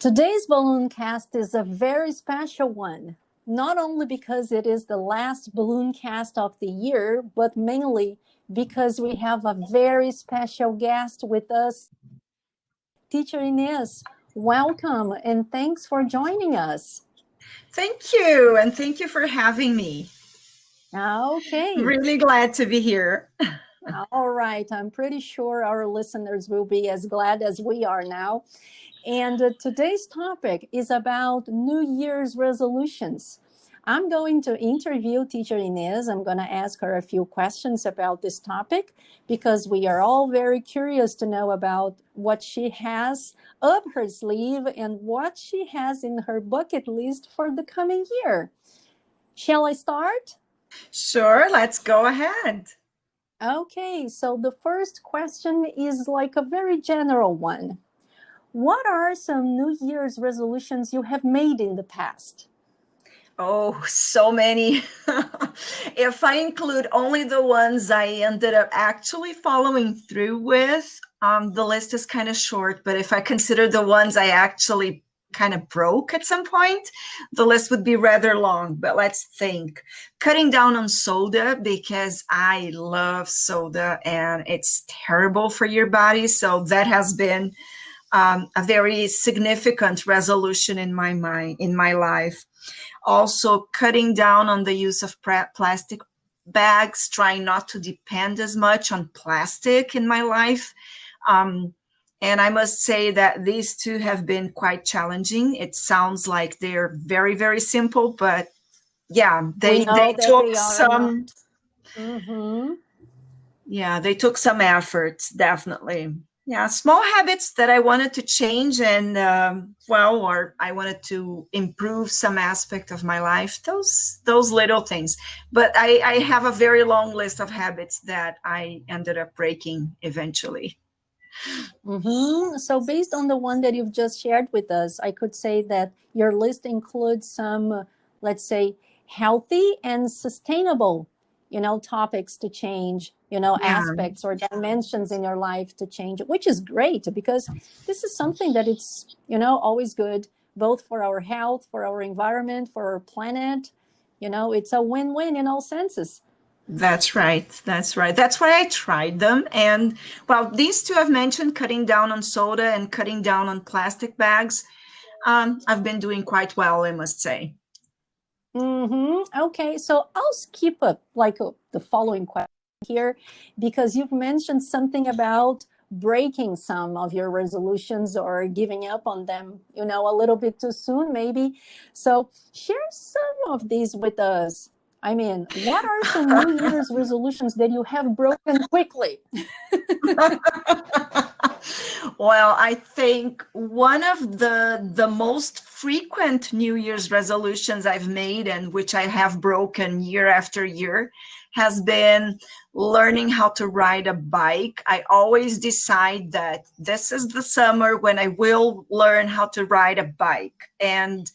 Today's balloon cast is a very special one, not only because it is the last balloon cast of the year, but mainly because we have a very special guest with us, Teacher Inês. Welcome and thanks for joining us. Thank you, and thank you for having me. Okay. Really glad to be here. All right. I'm pretty sure our listeners will be as glad as we are now. And today's topic is about New Year's resolutions. I'm going to interview Teacher Inês. I'm going to ask her a few questions about this topic because we are all very curious to know about what she has up her sleeve and what she has in her bucket list for the coming year. Shall I start? Sure, let's go ahead. Okay, so the first question is like a very general one. What are some New Year's resolutions you have made in the past? Oh, so many. If I include only the ones I ended up actually following through with, the list is kind of short. But if I consider the ones I actually kind of broke at some point, the list would be rather long. But let's think. Cutting down on soda because I love soda and it's terrible for your body. So that has been a very significant resolution in my mind, in my life. Also, cutting down on the use of plastic bags, trying not to depend as much on plastic in my life. And I must say that these two have been quite challenging. It sounds like they're very, very simple, but yeah, they took some. Mm-hmm. Yeah, they took some effort, definitely. Yeah, small habits that I wanted to change and, or I wanted to improve some aspect of my life, those little things. But I have a very long list of habits that I ended up breaking eventually. Mm-hmm. So based on the one that you've just shared with us, I could say that your list includes some, let's say, healthy and sustainable, topics to change, aspects or dimensions in your life to change, which is great because this is something that it's, always good, both for our health, for our environment, for our planet. It's a win-win in all senses. That's right. That's right. That's why I tried them. And well, these two I've mentioned, cutting down on soda and cutting down on plastic bags. I've been doing quite well, I must say. Mm-hmm. Okay, so I'll skip the following question here because you've mentioned something about breaking some of your resolutions or giving up on them, a little bit too soon, maybe. So share some of these with us. I mean, what are some New Year's resolutions that you have broken quickly? Well, I think one of the most frequent New Year's resolutions I've made and which I have broken year after year has been learning how to ride a bike. I always decide that this is the summer when I will learn how to ride a bike. And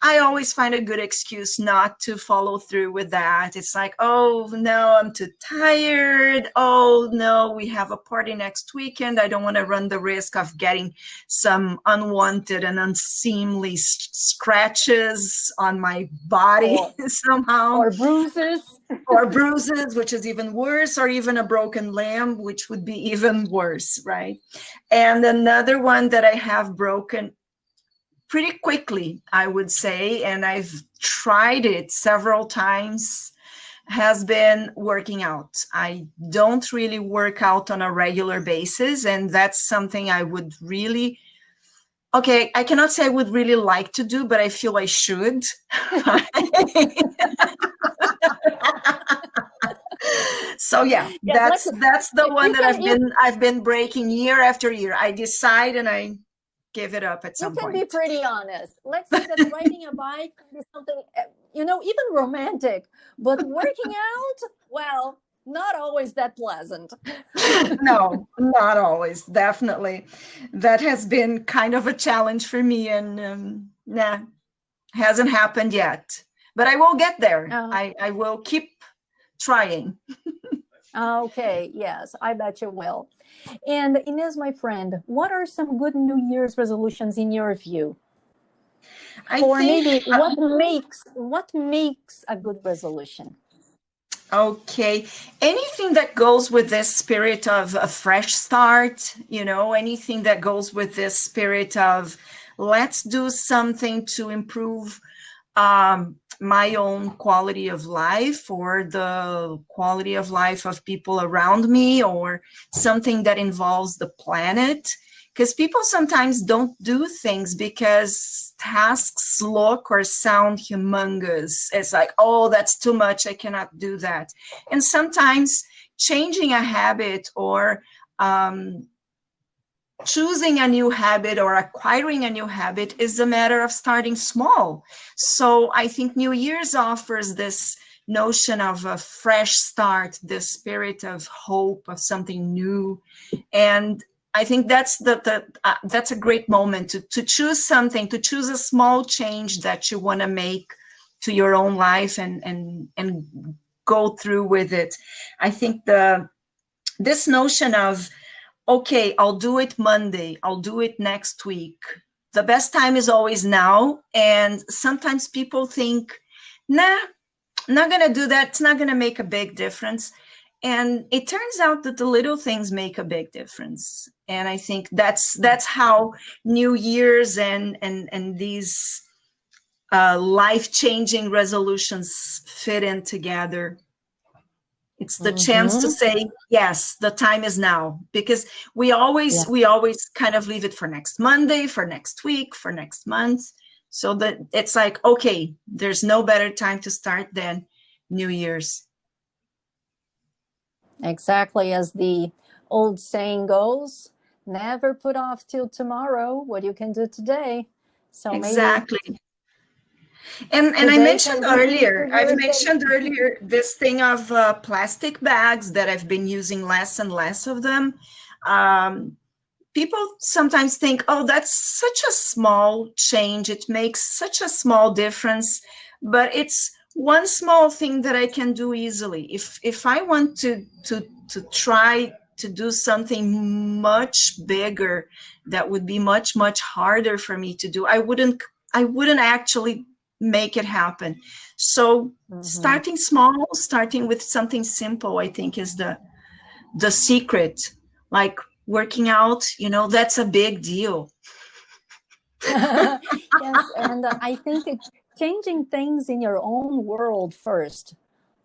I always find a good excuse not to follow through with that. It's like, oh, no, I'm too tired. Oh, no, we have a party next weekend. I don't want to run the risk of getting some unwanted and unseemly scratches on my body somehow. Or bruises. Or bruises, which is even worse, or even a broken limb, which would be even worse, right? And another one that I have broken pretty quickly, I would say, and I've tried it several times, has been working out. I don't really work out on a regular basis, and that's something I would really, okay, I cannot say I would really like to do, but I feel I should. So yeah, that's the one that I've been breaking year after year. I decide and I give it up at some point. You can be pretty honest. Let's say that riding a bike is something, even romantic, but working out, well, not always that pleasant. No, not always, definitely. That has been kind of a challenge for me and hasn't happened yet. But I will get there. I will keep trying. Okay, yes, I bet you will. And Inez, my friend, what are some good New Year's resolutions in your view? I Or think, maybe what makes a good resolution? okay, anything that goes with this spirit of a fresh start, anything that goes with this spirit of let's do something to improve my own quality of life or the quality of life of people around me, or something that involves the planet. Because people sometimes don't do things because tasks look or sound humongous. It's like, oh, that's too much. I cannot do that. And sometimes changing a habit or choosing a new habit or acquiring a new habit is a matter of starting small. So I think New Year's offers this notion of a fresh start, this spirit of hope, of something new. And I think that's a great moment to choose something, to choose a small change that you want to make to your own life, and go through with it. I think this notion of, okay, I'll do it Monday, I'll do it next week. The best time is always now. And sometimes people think, nah, I'm not going to do that. It's not going to make a big difference. And it turns out that the little things make a big difference. And I think that's how New Year's and these life-changing resolutions fit in together. It's the chance to Mm-hmm. say, yes, the time is now, because we Yeah, always kind of leave it for next Monday, for next week, for next month. So that it's like, okay, there's no better time to start than New Year's. exactly as the old saying goes, never put off till tomorrow what you can do today. So maybe Exactly. And today can be New I've Year's Day. mentioned earlier this thing of plastic bags, that I've been using less and less of them. Um, People sometimes think, oh, that's such a small change. It makes such a small difference, but it's one small thing that I can do easily. If I want to try to do something much bigger, that would be much harder for me to do. I wouldn't actually make it happen. So Mhm. starting small, starting with something simple, I think is the secret. Like working out, that's a big deal. Yes, and I think changing things in your own world first.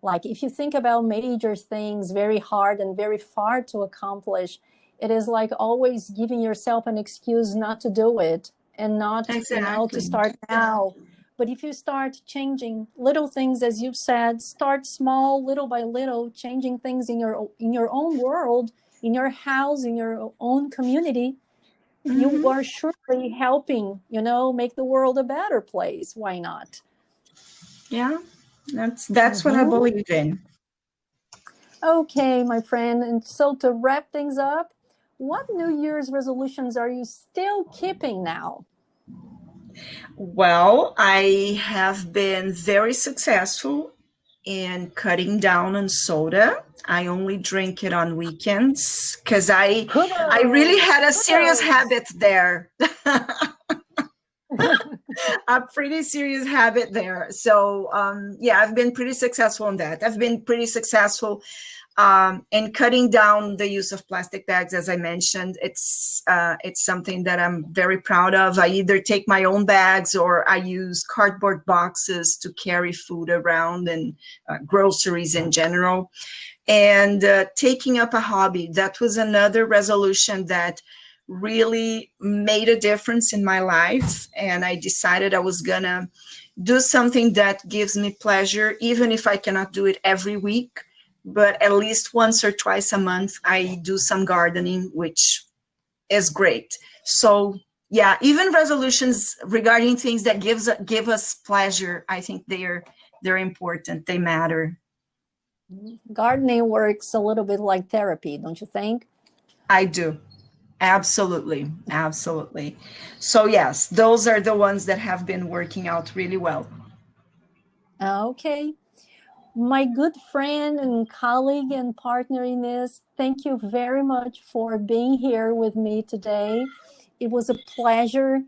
Like if you think about major things, very hard and very far to accomplish, it is like always giving yourself an excuse not to do it and not, to Exactly. start now. But if you start changing little things, as you said, start small, little by little, changing things in your own world, in your house, in your own community, you Hmm. are surely helping, make the world a better place. Why not? Yeah, that's what I Hmm. believe in. Okay, my friend. And so to wrap things up, what New Year's resolutions are you still keeping now? Well, I have been very successful in cutting down on soda. I only drink it on weekends because I really had Kudos, a serious kudos. habit there. A pretty serious habit there. So yeah, I've been pretty successful in that. I've been pretty successful and cutting down the use of plastic bags, as I mentioned. It's something that I'm very proud of. I either take my own bags or I use cardboard boxes to carry food around, and groceries in general. And taking up a hobby, that was another resolution that really made a difference in my life. And I decided I was gonna do something that gives me pleasure, even if I cannot do it every week, but at least once or twice a month, I do some gardening, which is great. So yeah, even resolutions regarding things that give us pleasure, I think they're important. They matter. Gardening works a little bit like therapy, don't you think? I do. Absolutely. Absolutely. So yes, those are the ones that have been working out really well. Okay. My good friend and colleague and partner Inês, thank you very much for being here with me today. It was a pleasure,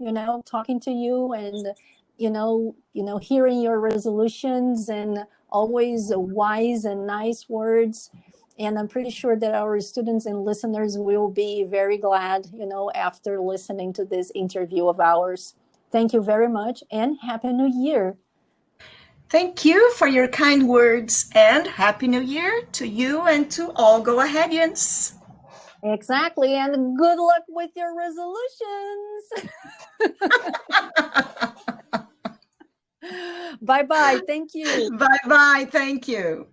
talking to you and hearing your resolutions and always wise and nice words. And I'm pretty sure that our students and listeners will be very glad, after listening to this interview of ours. Thank you very much and Happy New Year. Thank you for your kind words and Happy New Year to you and to all Go Aheadians. Exactly. And good luck with your resolutions. Bye bye. Thank you. Bye bye. Thank you.